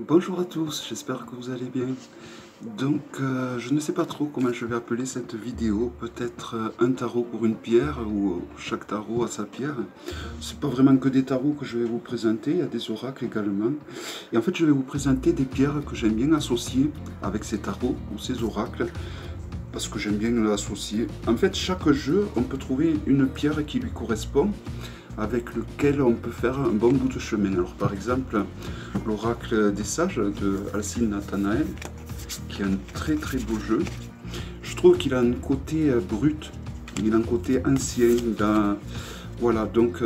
Bonjour à tous, j'espère que vous allez bien. Donc, je ne sais pas trop comment je vais appeler cette vidéo. Peut-être un tarot pour une pierre, ou chaque tarot a sa pierre. C'est pas vraiment que des tarots que je vais vous présenter, il y a des oracles également. Et en fait, je vais vous présenter des pierres que j'aime bien associer avec ces tarots ou ces oracles, parce que j'aime bien l'associer. En fait, chaque jeu, on peut trouver une pierre qui lui correspond, avec lequel on peut faire un bon bout de chemin. Alors par exemple, l'oracle des sages de Alcine Nathanaël, qui est un très très beau jeu. Je trouve qu'il a un côté brut, il a un côté ancien, voilà, donc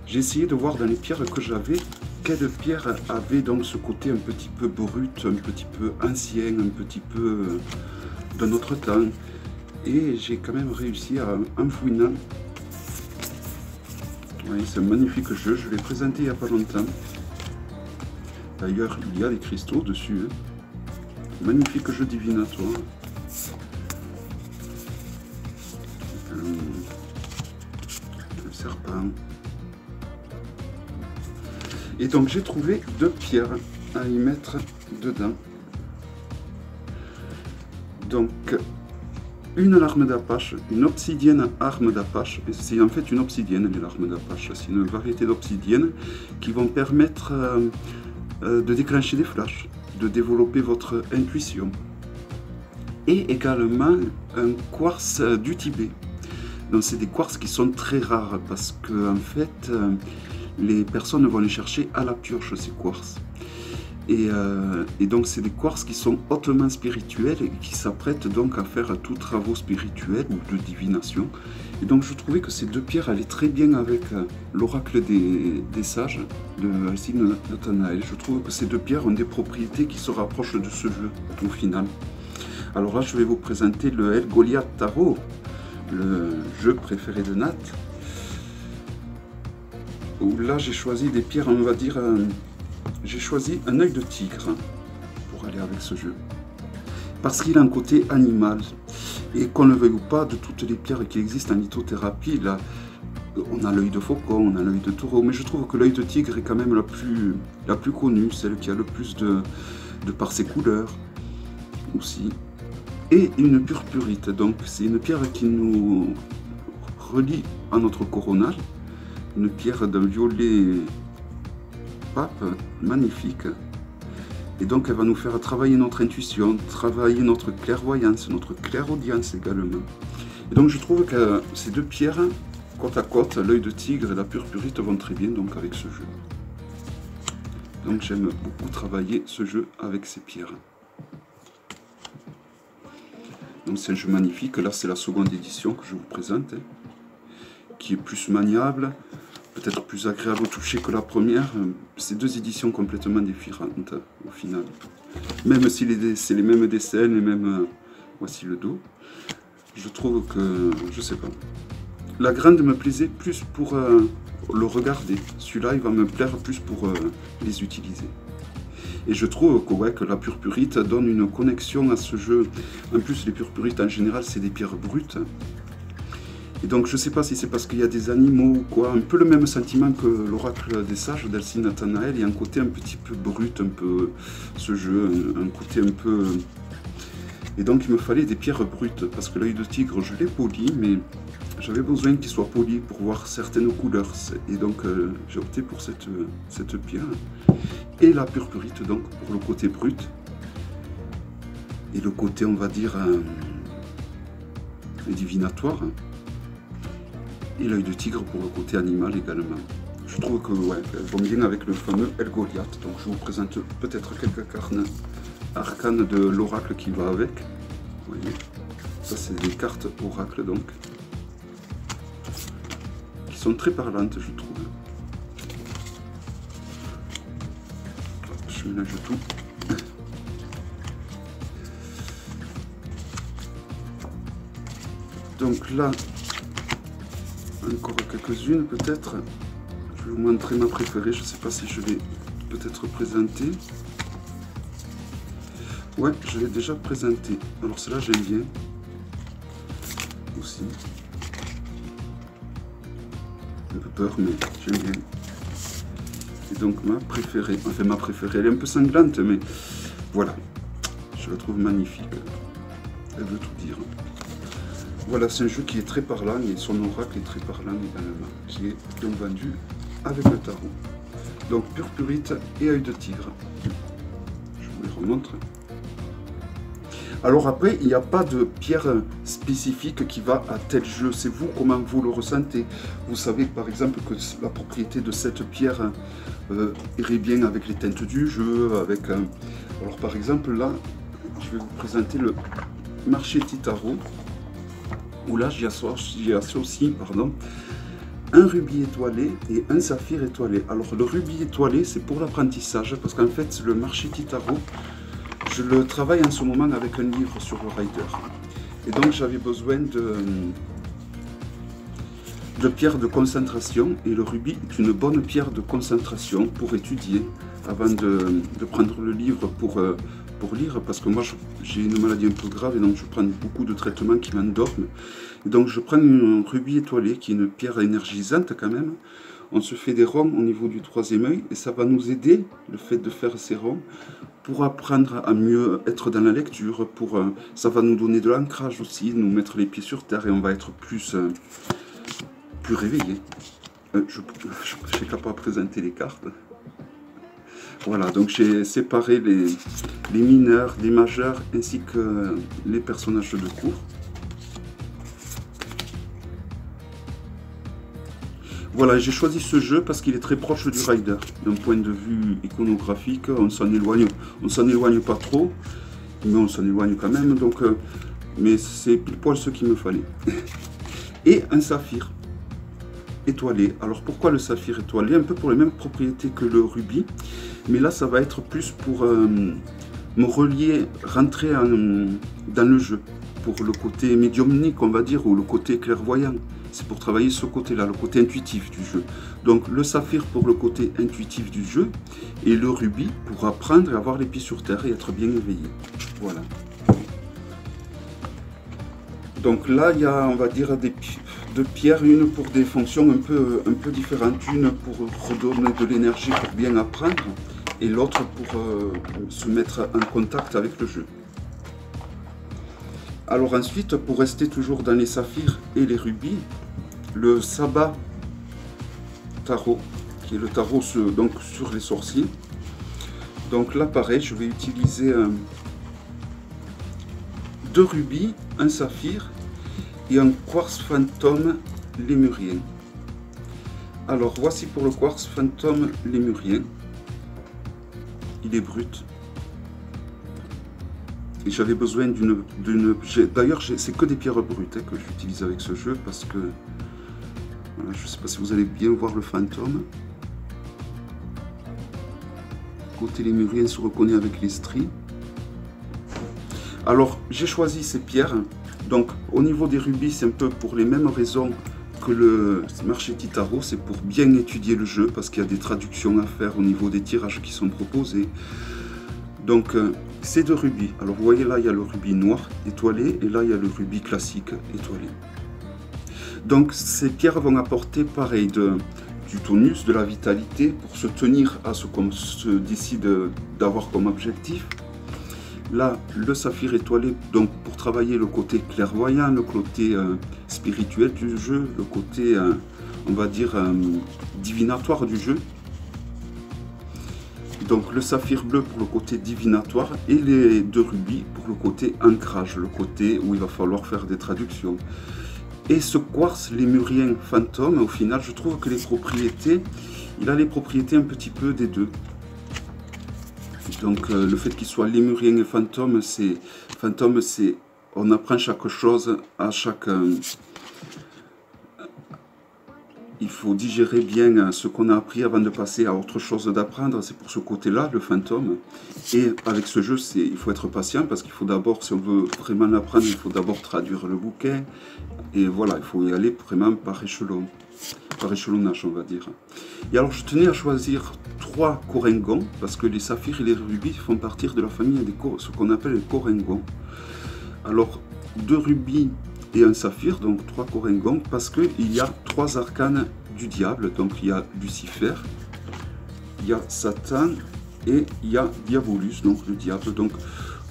j'ai essayé de voir dans les pierres que j'avais, quelle pierre avait donc ce côté un petit peu brut, un petit peu ancien, un petit peu d'un autre temps. Et j'ai quand même réussi à, en fouinant. Oui, c'est un magnifique jeu, je l'ai présenté il n'y a pas longtemps. D'ailleurs, il y a des cristaux dessus. Hein. Magnifique jeu divinatoire. Le serpent. Et donc j'ai trouvé deux pierres à y mettre dedans. Donc une larme d'Apache, une obsidienne arme d'Apache. C'est en fait une obsidienne, les larmes d'Apache. C'est une variété d'obsidienne qui vont permettre de déclencher des flashs, de développer votre intuition. Et également un quartz du Tibet. Donc c'est des quartz qui sont très rares parce que en fait les personnes vont les chercher à la pioche, ces quartz. Et donc c'est des quartz qui sont hautement spirituels et qui s'apprêtent donc à faire tous travaux spirituels ou de divination. Et donc je trouvais que ces deux pierres allaient très bien avec l'oracle des sages de Alcine Nathanaël. Je trouve que ces deux pierres ont des propriétés qui se rapprochent de ce jeu au final. Alors là je vais vous présenter le El Goliath Tarot, le jeu préféré de Nat. Où là j'ai choisi des pierres, on va dire... j'ai choisi un œil de tigre pour aller avec ce jeu. Parce qu'il a un côté animal. Et qu'on ne le veuille ou pas, de toutes les pierres qui existent en lithothérapie, là, on a l'œil de faucon, on a l'œil de taureau. Mais je trouve que l'œil de tigre est quand même la plus connue, celle qui a le plus de par ses couleurs aussi. Et une purpurite. Donc c'est une pierre qui nous relie à notre coronal. Une pierre d'un violet magnifique, et donc elle va nous faire travailler notre intuition, travailler notre clairvoyance, notre clairaudience également. Et donc je trouve que ces deux pierres côte à côte, l'œil de tigre et la purpurite, vont très bien donc avec ce jeu. Donc j'aime beaucoup travailler ce jeu avec ces pierres. Donc c'est un jeu magnifique. Là c'est la seconde édition que je vous présente, hein, qui est plus maniable, peut-être plus agréable au toucher que la première. C'est deux éditions complètement différentes au final. Même si c'est les mêmes dessins, les mêmes... voici le dos. Je trouve que... je sais pas. La grande me plaisait plus pour le regarder. Celui-là, il va me plaire plus pour les utiliser. Et je trouve que, ouais, que la purpurite donne une connexion à ce jeu. En plus, les purpurites en général, c'est des pierres brutes. Et donc je ne sais pas si c'est parce qu'il y a des animaux ou quoi, un peu le même sentiment que l'oracle des sages d'Alcine Nathanaël. Il y a un côté un petit peu brut, un peu ce jeu, un côté un peu... Et donc il me fallait des pierres brutes, parce que l'œil de tigre je l'ai poli, mais j'avais besoin qu'il soit poli pour voir certaines couleurs. Et donc j'ai opté pour cette pierre. Et la purpurite donc pour le côté brut. Et le côté, on va dire, divinatoire. Et l'œil de tigre pour le côté animal également. Je trouve que ouais, elles vont bien avec le fameux El Goliath. Donc je vous présente peut-être quelques cartes arcanes de l'oracle qui va avec. Vous voyez, ça c'est des cartes oracle donc, qui sont très parlantes je trouve. Je mélange tout. Donc là, encore quelques-unes peut-être. Je vais vous montrer ma préférée, je ne sais pas si je l'ai peut-être présentée. Ouais, je l'ai déjà présentée. Alors celle-là j'aime bien aussi. Un peu peur mais j'aime bien. Et donc ma préférée, enfin ma préférée, elle est un peu sanglante, mais voilà, je la trouve magnifique. Elle veut tout dire. Voilà, c'est un jeu qui est très parlant et son oracle est très parlant également, qui est donc vendu avec le tarot. Donc purpurite et œil de tigre. Je vous les remontre. Alors après, il n'y a pas de pierre spécifique qui va à tel jeu. C'est vous, comment vous le ressentez. Vous savez par exemple que la propriété de cette pierre irait bien avec les teintes du jeu. Alors par exemple là, je vais vous présenter le Marchetti Tarot. Où là j'y associe un rubis étoilé et un saphir étoilé. Alors le rubis étoilé, c'est pour l'apprentissage, parce qu'en fait le Marchetti Tarot, je le travaille en ce moment avec un livre sur le rider. Et donc j'avais besoin de pierres de concentration, et le rubis est une bonne pierre de concentration pour étudier, avant de prendre le livre pour lire, parce que moi j'ai une maladie un peu grave et donc je prends beaucoup de traitements qui m'endorment. Et donc je prends un rubis étoilé qui est une pierre énergisante quand même. On se fait des ronds au niveau du troisième œil et ça va nous aider, le fait de faire ces ronds, pour apprendre à mieux être dans la lecture. Ça va nous donner de l'ancrage aussi, nous mettre les pieds sur terre et on va être plus réveillé. Je suis capable de présenter les cartes. Voilà, donc j'ai séparé les mineurs, les majeurs ainsi que les personnages de cours. Voilà, j'ai choisi ce jeu parce qu'il est très proche du rider. D'un point de vue iconographique, on s'en éloigne pas trop, mais on s'en éloigne quand même. Donc, mais c'est pile poil ce qu'il me fallait. Et un saphir étoilé. Alors pourquoi le saphir étoilé? Un peu pour les mêmes propriétés que le rubis, mais là ça va être plus pour me relier, rentrer dans le jeu, pour le côté médiumnique on va dire, ou le côté clairvoyant. C'est pour travailler ce côté-là, le côté intuitif du jeu. Donc le saphir pour le côté intuitif du jeu, et le rubis pour apprendre et avoir les pieds sur terre et être bien éveillé. Voilà. Donc là, il y a, on va dire, deux pierres, une pour des fonctions un peu différentes. Une pour redonner de l'énergie pour bien apprendre, et l'autre pour se mettre en contact avec le jeu. Alors ensuite, pour rester toujours dans les saphirs et les rubis, le Sabbat Tarot, qui est le tarot donc sur les sorciers. Donc là, pareil, je vais utiliser deux rubis, un saphir et un quartz fantôme lémurien. Alors voici pour le quartz fantôme lémurien. Il est brut. Et j'avais besoin d'une... D'ailleurs, c'est que des pierres brutes que j'utilise avec ce jeu parce que... Voilà, je ne sais pas si vous allez bien voir le fantôme. Côté lémurien se reconnaît avec les stries. Alors, j'ai choisi ces pierres. Donc, au niveau des rubis, c'est un peu pour les mêmes raisons que le Marchetti Tarot. C'est pour bien étudier le jeu parce qu'il y a des traductions à faire au niveau des tirages qui sont proposés. Donc, ces deux rubis. Alors, vous voyez là, il y a le rubis noir étoilé et là, il y a le rubis classique étoilé. Donc, ces pierres vont apporter pareil du tonus, de la vitalité pour se tenir à ce qu'on se décide d'avoir comme objectif. Là, le saphir étoilé, donc pour travailler le côté clairvoyant, le côté spirituel du jeu, le côté, on va dire, divinatoire du jeu. Donc le saphir bleu pour le côté divinatoire et les deux rubis pour le côté ancrage, le côté où il va falloir faire des traductions. Et ce quartz lémurien fantôme, au final, je trouve que les propriétés, il a les propriétés un petit peu des deux. Donc le fait qu'il soit lémurien et fantôme, c'est on apprend chaque chose à chaque... il faut digérer bien ce qu'on a appris avant de passer à autre chose d'apprendre. C'est pour ce côté-là, le fantôme. Et avec ce jeu, il faut être patient parce qu'il faut d'abord, si on veut vraiment l'apprendre, il faut d'abord traduire le bouquin. Et voilà, il faut y aller vraiment par échelonnage, on va dire. Et alors, je tenais à choisir 3 coringons parce que les saphirs et les rubis font partie de la famille des ce qu'on appelle les coringons. Alors, 2 rubis et un saphir, donc 3 coringons, parce qu'il y a 3 arcanes du diable. Donc il y a Lucifer, il y a Satan et il y a Diabolus, donc le diable. Donc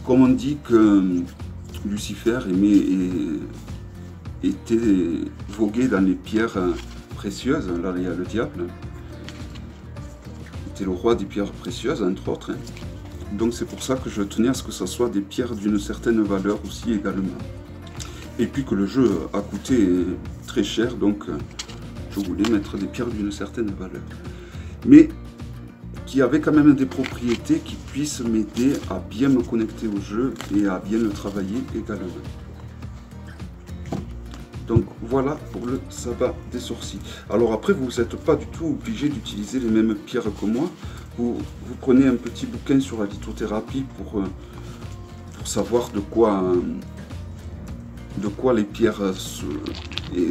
comme on dit que Lucifer était vogué dans les pierres précieuses, là il y a le diable, était le roi des pierres précieuses entre autres, hein. Donc c'est pour ça que je tenais à ce que ce soit des pierres d'une certaine valeur aussi également. Et puis que le jeu a coûté très cher, donc je voulais mettre des pierres d'une certaine valeur. Mais qui avaient quand même des propriétés qui puissent m'aider à bien me connecter au jeu et à bien le travailler également. Donc voilà pour le sabbat des sorciers. Alors après, vous n'êtes pas du tout obligé d'utiliser les mêmes pierres que moi. Vous prenez un petit bouquin sur la lithothérapie pour savoir de quoi les pierres et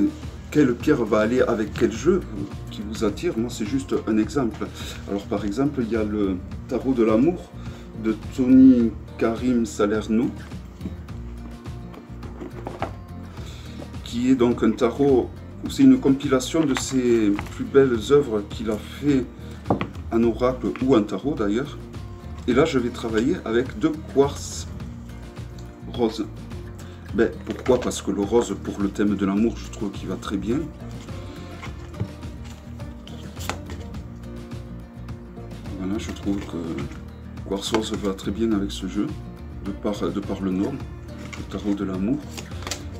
quelle pierre va aller avec quel jeu qui vous attire. Moi c'est juste un exemple. Alors par exemple il y a le tarot de l'amour de Tony Karim Salerno, qui est donc un tarot, c'est une compilation de ses plus belles œuvres qu'il a fait en oracle ou en tarot d'ailleurs. Et là je vais travailler avec 2 quartz roses. Ben, pourquoi? Parce que le rose, pour le thème de l'amour, je trouve qu'il va très bien. Voilà, je trouve que quartz rose va très bien avec ce jeu, de par le nom, le tarot de l'amour,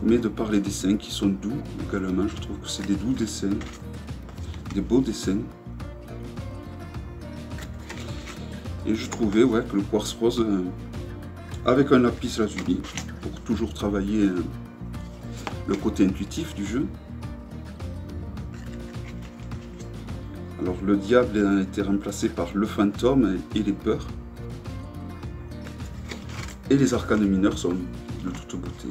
mais de par les dessins qui sont doux également. Je trouve que c'est des doux dessins, des beaux dessins. Et je trouvais que le quartz rose, avec un lapis lazuli, pour toujours travailler le côté intuitif du jeu. Alors le diable a été remplacé par le fantôme et les peurs. Et les arcanes mineurs sont de toute beauté.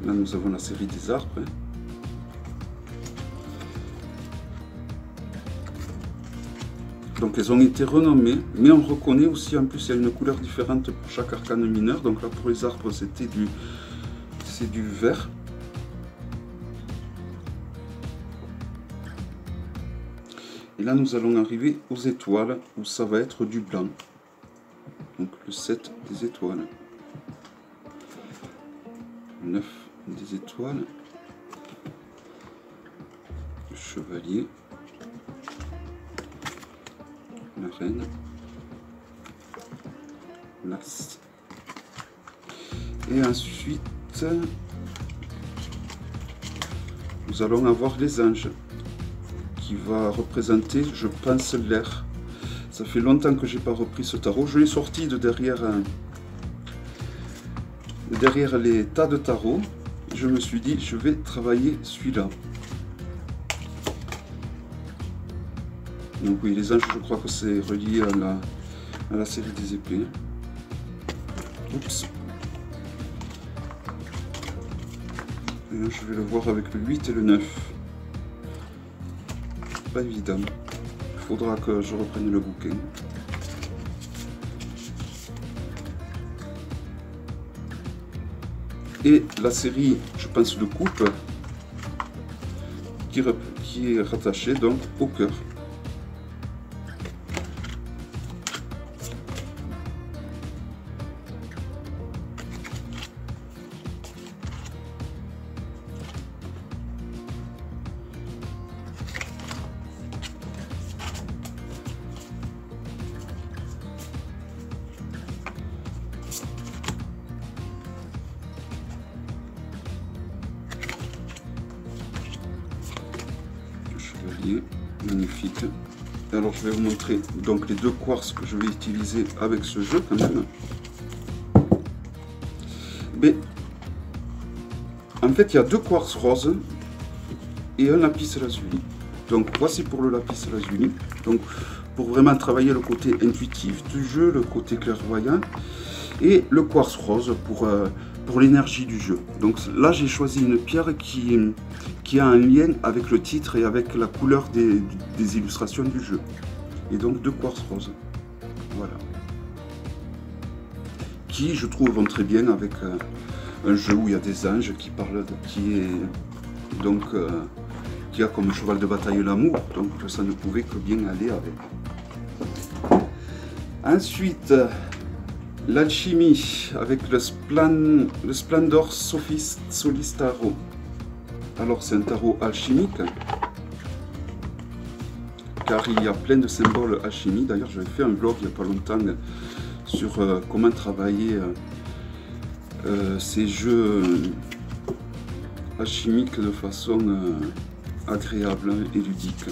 Là nous avons la série des arbres. Donc elles ont été renommées, mais on reconnaît aussi, en plus il y a une couleur différente pour chaque arcane mineur. Donc là pour les arbres c'est du vert. Et là nous allons arriver aux étoiles, où ça va être du blanc. Donc le 7 des étoiles. 9 des étoiles. Le chevalier. La reine, l'as, et ensuite nous allons avoir les anges qui va représenter, je pense, l'air. Ça fait longtemps que j'ai pas repris ce tarot, je l'ai sorti de derrière les tas de tarots. Je me suis dit je vais travailler celui-là. Donc oui, les anges, je crois que c'est relié à la série des épées. Oups. Et là, je vais le voir avec le 8 et le 9. Pas évident. Il faudra que je reprenne le bouquin. Et la série, je pense, de coupe, qui est rattachée donc au cœur. Magnifique. Alors je vais vous montrer donc les 2 quartz que je vais utiliser avec ce jeu quand même. Mais en fait il y a 2 quartz roses et un lapis lazuli. Donc voici pour le lapis lazuli. Donc pour vraiment travailler le côté intuitif du jeu, le côté clairvoyant, et le quartz rose pour l'énergie du jeu. Donc là j'ai choisi une pierre qui a un lien avec le titre et avec la couleur des illustrations du jeu. Et donc 2 quartz roses. Voilà. Qui je trouve vont très bien avec qui a comme cheval de bataille l'amour, donc ça ne pouvait que bien aller avec. Ensuite, l'alchimie avec le Splendor Solis Tarot. Alors c'est un tarot alchimique, car il y a plein de symboles alchimiques. D'ailleurs j'avais fait un vlog il n'y a pas longtemps sur comment travailler ces jeux alchimiques de façon agréable et ludique.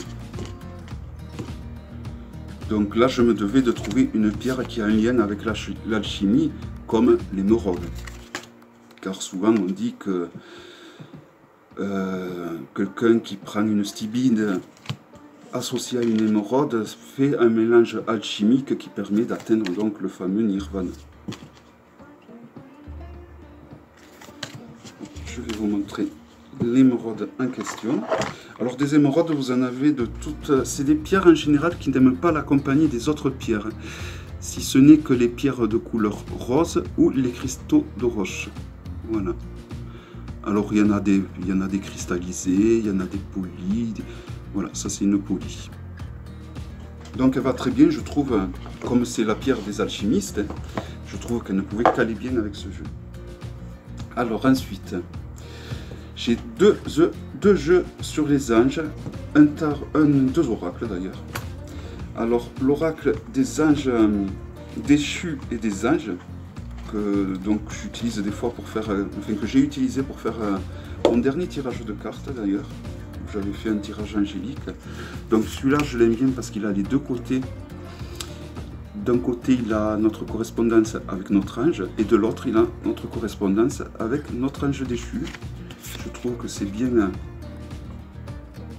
Donc là je me devais de trouver une pierre qui a un lien avec l'alchimie, comme l'émeraude. Car souvent on dit que quelqu'un qui prend une stibide associée à une émeraude fait un mélange alchimique qui permet d'atteindre donc le fameux nirvana. Je vais vous montrer l'émeraude en question. Alors des émeraudes, vous en avez de toutes. C'est des pierres en général qui n'aiment pas la compagnie des autres pierres, si ce n'est que les pierres de couleur rose ou les cristaux de roche. Voilà. Alors il y en a des cristallisés, il y en a des polis. Voilà, ça c'est une polie. Donc elle va très bien, je trouve, comme c'est la pierre des alchimistes, je trouve qu'elle ne pouvait qu'aller bien avec ce jeu. Alors ensuite, j'ai deux jeux sur les anges, deux oracles d'ailleurs. Alors l'oracle des anges déchus et des anges, que donc j'utilise des fois pour faire, enfin que j'ai utilisé pour faire mon dernier tirage de cartes d'ailleurs. J'avais fait un tirage angélique. Donc celui-là je l'aime bien parce qu'il a les deux côtés. D'un côté il a notre correspondance avec notre ange et de l'autre il a notre correspondance avec notre ange déchu. Je trouve que c'est bien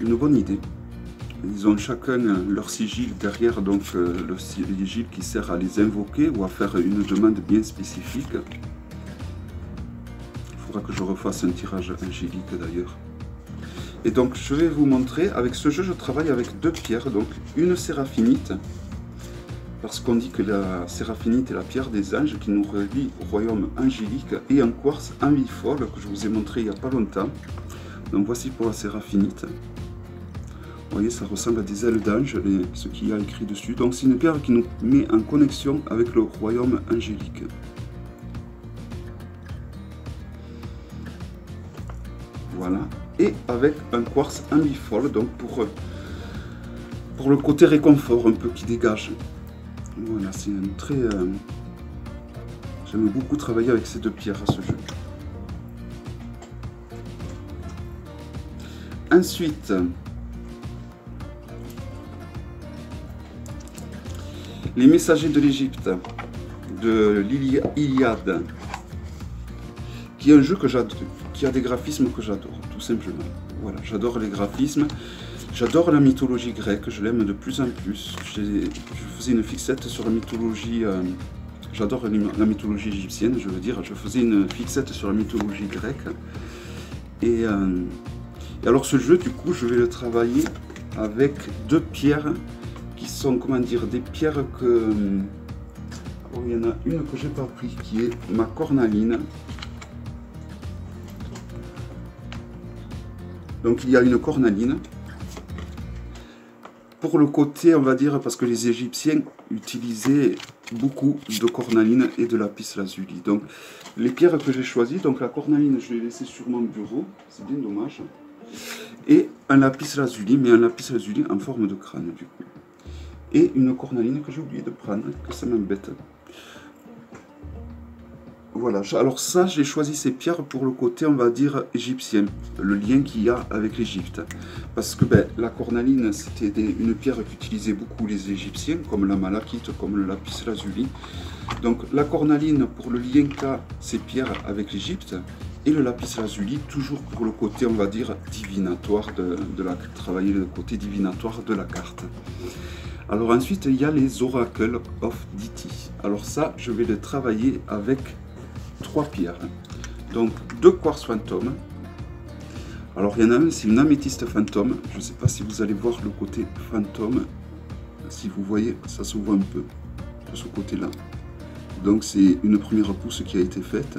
une bonne idée. Ils ont chacun leur sigil derrière, donc le sigil qui sert à les invoquer ou à faire une demande bien spécifique. Il faudra que je refasse un tirage angélique d'ailleurs. Et donc je vais vous montrer, avec ce jeu je travaille avec deux pierres, donc une séraphinite, parce qu'on dit que la séraphinite est la pierre des anges qui nous relie au royaume angélique, et un quartz amphifole que je vous ai montré il n'y a pas longtemps. Donc voici pour la séraphinite. Vous voyez, ça ressemble à des ailes d'ange, ce qu'il y a écrit dessus. Donc c'est une pierre qui nous met en connexion avec le royaume angélique. Voilà. Et avec un quartz amphifole, donc pour le côté réconfort un peu qui dégage. Voilà, c'est un très... J'aime beaucoup travailler avec ces deux pierres à ce jeu. Ensuite, les messagers de l'Égypte, de l'Iliade, qui est un jeu que j'adore, qui a des graphismes que j'adore, tout simplement. Voilà, j'adore les graphismes, j'adore la mythologie grecque, je l'aime de plus en plus. Je faisais une fixette sur la mythologie, j'adore la mythologie égyptienne, je veux dire, je faisais une fixette sur la mythologie grecque. Et alors ce jeu, du coup, je vais le travailler avec deux pierres qui sont, comment dire, des pierres que... Alors, il y en a une que j'ai pas pris, qui est ma cornaline. Donc il y a une cornaline. Pour le côté, on va dire, parce que les Égyptiens utilisaient beaucoup de cornaline et de lapis lazuli. Donc les pierres que j'ai choisies, donc la cornaline, je l'ai laissée sur mon bureau, c'est bien dommage. Et un lapis lazuli, mais un lapis lazuli en forme de crâne du coup. Et une cornaline que j'ai oublié de prendre, que ça m'embête. Voilà, alors ça, j'ai choisi ces pierres pour le côté, on va dire, égyptien, le lien qu'il y a avec l'Égypte. Parce que la cornaline, c'était une pierre qu'utilisaient beaucoup les Égyptiens, comme la malachite, comme le lapis lazuli. Donc la cornaline, pour le lien qu'a ces pierres avec l'Égypte, et le lapis lazuli, toujours pour le côté, on va dire, divinatoire, travailler le côté divinatoire de la carte. Alors ensuite, il y a les Oracles of Deity. Alors ça, je vais les travailler avec trois pierres. Donc deux quartz fantômes. Alors il y en a un, c'est une améthyste fantôme. Je ne sais pas si vous allez voir le côté fantôme. Si vous voyez, ça se voit un peu de ce côté-là. Donc c'est une première pousse qui a été faite.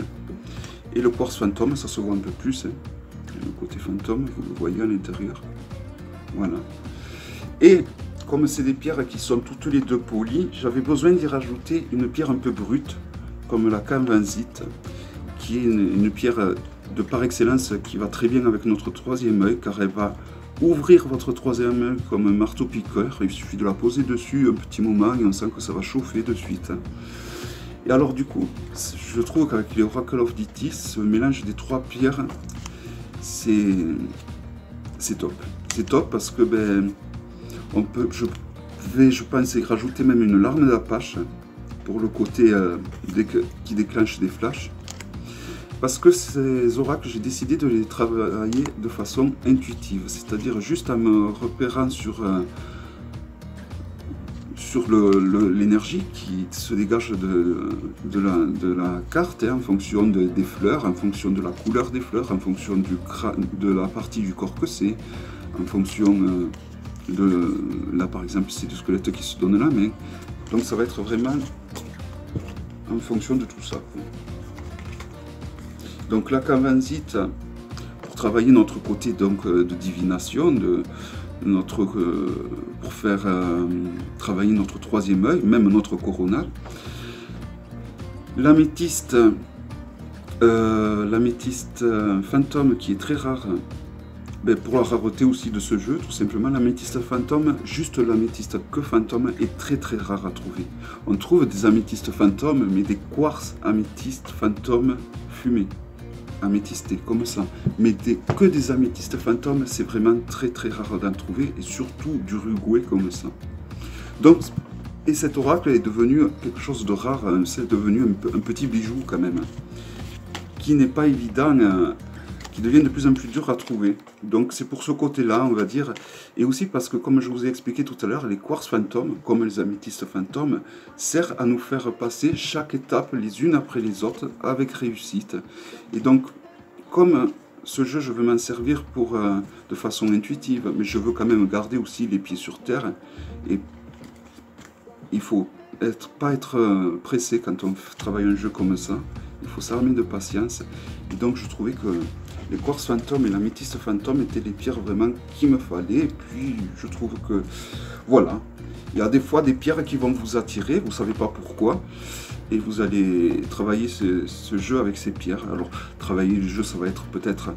Et le quartz fantôme, ça se voit un peu plus. Le côté fantôme, vous le voyez à l'intérieur. Voilà. Et comme c'est des pierres qui sont toutes les deux polies, j'avais besoin d'y rajouter une pierre un peu brute, comme la camphensite, qui est une pierre de par excellence qui va très bien avec notre troisième œil, car elle va ouvrir votre troisième œil comme un marteau-piqueur. Il suffit de la poser dessus un petit moment et on sent que ça va chauffer de suite. Et alors du coup, je trouve qu'avec les Oracle of Dithis, ce mélange des trois pierres, c'est top. C'est top parce que je pense rajouter même une larme d'Apache pour le côté qui déclenche des flashs. Parce que ces oracles, j'ai décidé de les travailler de façon intuitive, c'est-à-dire juste en me repérant sur l'énergie qui se dégage de la carte, hein, en fonction des fleurs, en fonction de la couleur des fleurs, en fonction de la partie du corps que c'est, en fonction là par exemple c'est le squelette qui se donne la main, donc ça va être vraiment en fonction de tout ça. Donc la camphensite, pour travailler notre côté donc, de divination, pour faire travailler notre troisième œil, même notre coronal. L'améthyste fantôme qui est très rare, pour la rareté aussi de ce jeu, tout simplement, l'améthyste fantôme, juste l'améthyste que fantôme est très très rare à trouver. On trouve des améthystes fantômes, mais des quartz améthystes fantômes fumés. Améthystés comme ça, mais que des améthystes fantômes, c'est vraiment très très rare d'en trouver, et surtout du rugué comme ça. Donc, et cet oracle est devenu quelque chose de rare, c'est devenu un petit bijou quand même, qui n'est pas évident, qui devient de plus en plus dur à trouver. Donc c'est pour ce côté-là, on va dire, et aussi parce que, comme je vous ai expliqué tout à l'heure, les quartz fantômes, comme les améthystes fantômes, servent à nous faire passer chaque étape les unes après les autres avec réussite. Et donc, comme ce jeu, je veux m'en servir de façon intuitive, mais je veux quand même garder aussi les pieds sur terre, et il faut pas être pressé quand on travaille un jeu comme ça. Il faut s'armer de patience, et donc je trouvais que les quartz fantômes et l'améthyste fantôme étaient les pierres vraiment qu'il me fallait. Et puis je trouve que voilà, il y a des fois des pierres qui vont vous attirer, vous ne savez pas pourquoi, et vous allez travailler ce jeu avec ces pierres. Alors travailler le jeu, ça va être peut-être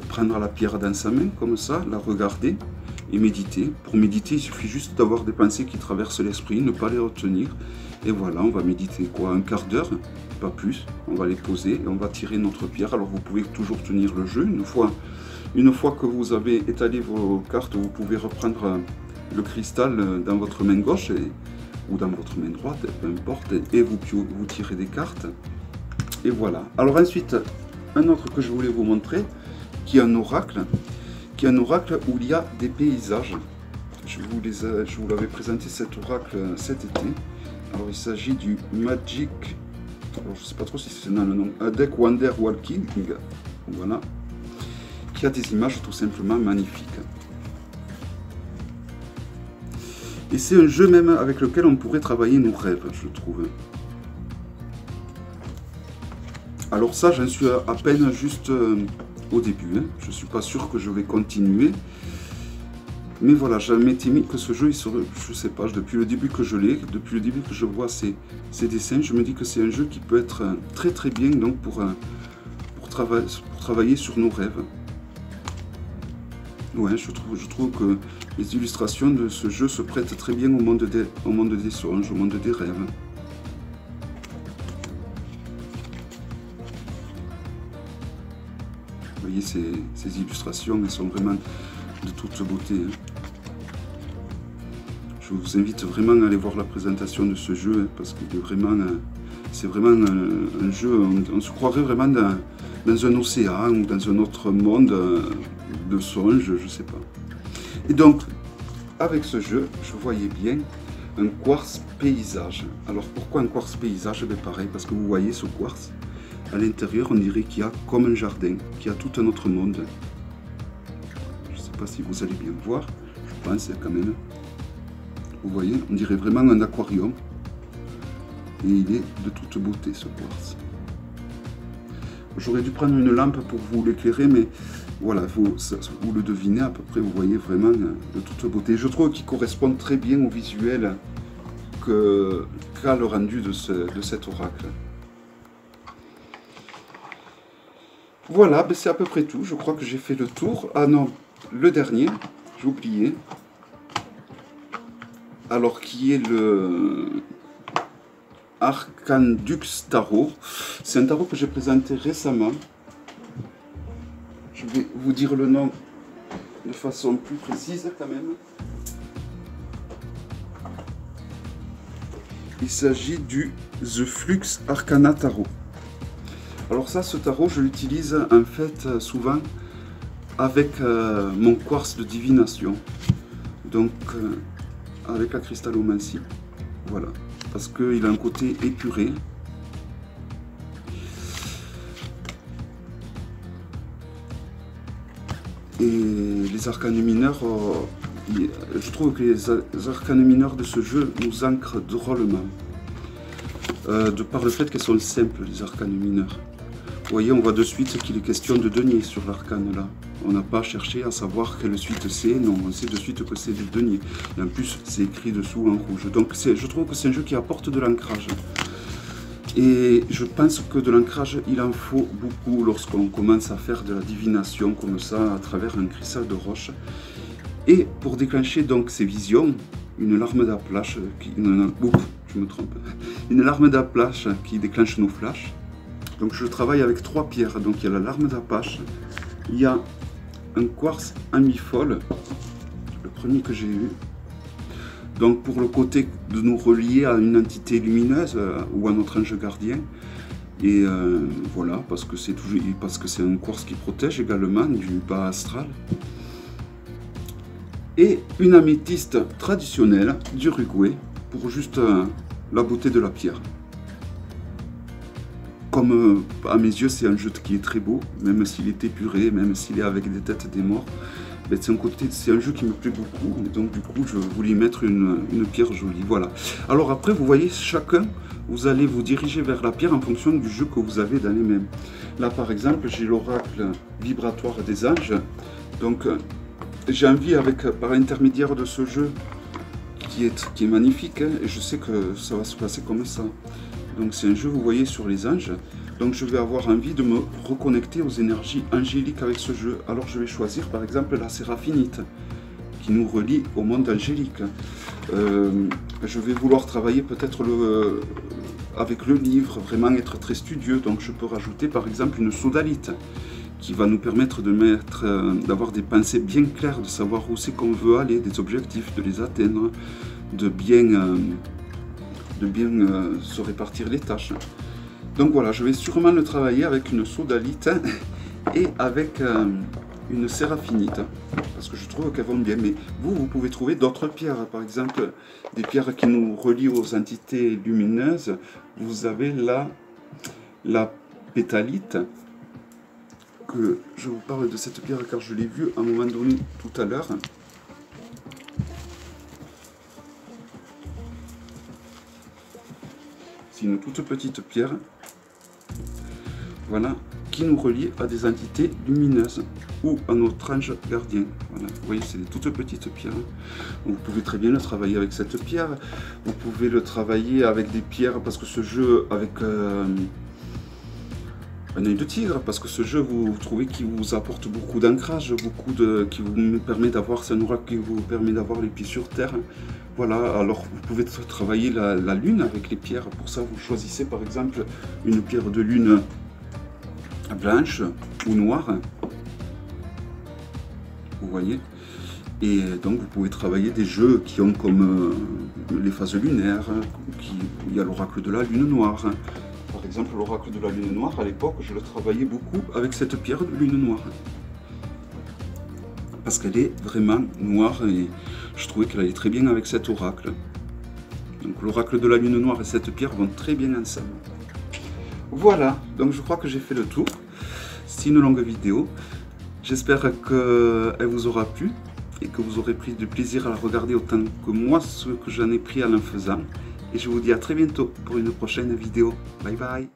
prendre la pierre dans sa main comme ça, la regarder et méditer. Pour méditer, il suffit juste d'avoir des pensées qui traversent l'esprit, ne pas les retenir, et voilà, on va méditer quoi, un quart d'heure, pas plus. On va les poser et on va tirer notre pierre. Alors vous pouvez toujours tenir le jeu. Une fois que vous avez étalé vos cartes, vous pouvez reprendre le cristal dans votre main gauche ou dans votre main droite, peu importe, et vous tirez des cartes. Et voilà. Alors ensuite, un autre que je voulais vous montrer, qui est un oracle où il y a des paysages. Je vous l'avais présenté cet oracle cet été. Alors il s'agit du Magic, alors je ne sais pas trop si c'est dans le nom, A Deck Wonder Walking, voilà, qui a des images tout simplement magnifiques. Et c'est un jeu même avec lequel on pourrait travailler nos rêves, je trouve. Alors ça, j'en suis à peine juste au début, hein. Je ne suis pas sûr que je vais continuer. Mais voilà, je m'étais mis que ce jeu, il serait, je sais pas, depuis le début que je l'ai, depuis le début que je vois ces dessins, je me dis que c'est un jeu qui peut être très très bien donc pour travailler sur nos rêves. Ouais, je trouve que les illustrations de ce jeu se prêtent très bien au monde des songes, au monde des rêves. Vous voyez, ces illustrations, elles sont vraiment de toute beauté. Je vous invite vraiment à aller voir la présentation de ce jeu, parce que c'est vraiment un jeu, on se croirait vraiment dans un océan ou dans un autre monde de songes, je sais pas. Et donc, avec ce jeu, je voyais bien un quartz paysage. Alors pourquoi un quartz paysage? Pareil, parce que vous voyez ce quartz, à l'intérieur on dirait qu'il y a comme un jardin, qu'il y a tout un autre monde. Je ne sais pas si vous allez bien voir, je pense quand même. Vous voyez, on dirait vraiment un aquarium. Et il est de toute beauté ce quartz. J'aurais dû prendre une lampe pour vous l'éclairer, mais Voilà, vous le devinez à peu près, vous voyez vraiment de toute beauté. Je trouve qu'il correspond très bien au visuel qu'a le rendu de cet oracle. Voilà, ben c'est à peu près tout. Je crois que j'ai fait le tour. Ah non, le dernier, j'ai oublié. Alors, qui est le Arcandux Tarot. C'est un tarot que j'ai présenté récemment. Je vais vous dire le nom de façon plus précise quand même. Il s'agit du The Flux Arcana Tarot. Alors ça, ce tarot, je l'utilise en fait souvent avec mon quartz de divination. Donc avec la cristallomancie. Voilà. Parce qu'il a un côté épuré. Et les arcanes mineurs, je trouve que les arcanes mineurs de ce jeu nous ancrent drôlement. De par le fait qu'elles sont simples, les arcanes mineurs. Vous voyez, on voit de suite qu'il est question de denier sur l'arcane là. On n'a pas cherché à savoir quelle suite c'est, non, on sait de suite que c'est du denier. Et en plus, c'est écrit dessous en rouge. Donc je trouve que c'est un jeu qui apporte de l'ancrage. Et je pense que de l'ancrage, il en faut beaucoup lorsqu'on commence à faire de la divination comme ça, à travers un cristal de roche. Et pour déclencher donc ces visions, une larme d'Aplache, je me trompe, une larme d'Aplache qui déclenche nos flashs. Donc je travaille avec 3 pierres, donc il y a la larme d'Apache, il y a un quartz amifol, le premier que j'ai eu, donc pour le côté de nous relier à une entité lumineuse ou à notre ange gardien, et voilà, parce que c'est un quartz qui protège également du bas astral, et une améthyste traditionnelle d'Uruguay pour juste la beauté de la pierre. Comme à mes yeux, c'est un jeu qui est très beau, même s'il est épuré, même s'il est avec des têtes des morts. C'est un jeu qui me plaît beaucoup, et donc du coup, je voulais y mettre une pierre jolie. Voilà. Alors après, vous voyez, chacun, vous allez vous diriger vers la pierre en fonction du jeu que vous avez dans les mains. Là, par exemple, j'ai l'oracle vibratoire des anges. Donc, j'ai envie, par l'intermédiaire de ce jeu, qui est magnifique, hein, et je sais que ça va se passer comme ça. Donc c'est un jeu, vous voyez, sur les anges. Donc je vais avoir envie de me reconnecter aux énergies angéliques avec ce jeu. Alors je vais choisir par exemple la séraphinite, qui nous relie au monde angélique. Je vais vouloir travailler peut-être avec le livre, vraiment être très studieux. Donc je peux rajouter par exemple une sodalite, qui va nous permettre d'avoir des pensées bien claires, de savoir où c'est qu'on veut aller, des objectifs, de les atteindre, de bien se répartir les tâches. Donc voilà, je vais sûrement le travailler avec une sodalite et avec une séraphinite, parce que je trouve qu'elles vont bien. Mais vous pouvez trouver d'autres pierres, par exemple des pierres qui nous relient aux entités lumineuses. Vous avez là la pétalite, que je vous parle de cette pierre car je l'ai vue à un moment donné tout à l'heure. C'est une toute petite pierre, voilà, qui nous relie à des entités lumineuses ou à notre ange gardien. Voilà, vous voyez, c'est des toutes petites pierres. Donc, vous pouvez très bien le travailler avec cette pierre. Vous pouvez le travailler avec des pierres, parce que ce jeu, avec un œil de tigre, parce que ce jeu, vous trouvez qu'il vous apporte beaucoup d'ancrage, qui vous permet d'avoir, c'est un oracle qui vous permet d'avoir les pieds sur terre. Voilà, alors vous pouvez travailler la lune avec les pierres. Pour ça, vous choisissez par exemple une pierre de lune blanche ou noire. Vous voyez. Et donc vous pouvez travailler des jeux qui ont comme les phases lunaires, il y a l'oracle de la lune noire. Par exemple, l'oracle de la lune noire, à l'époque, je le travaillais beaucoup avec cette pierre de lune noire. Parce qu'elle est vraiment noire et je trouvais qu'elle allait très bien avec cet oracle. Donc l'oracle de la lune noire et cette pierre vont très bien ensemble. Voilà, donc je crois que j'ai fait le tour. C'est une longue vidéo. J'espère qu'elle vous aura plu et que vous aurez pris du plaisir à la regarder autant que moi, ce que j'en ai pris en la faisant. Et je vous dis à très bientôt pour une prochaine vidéo. Bye bye.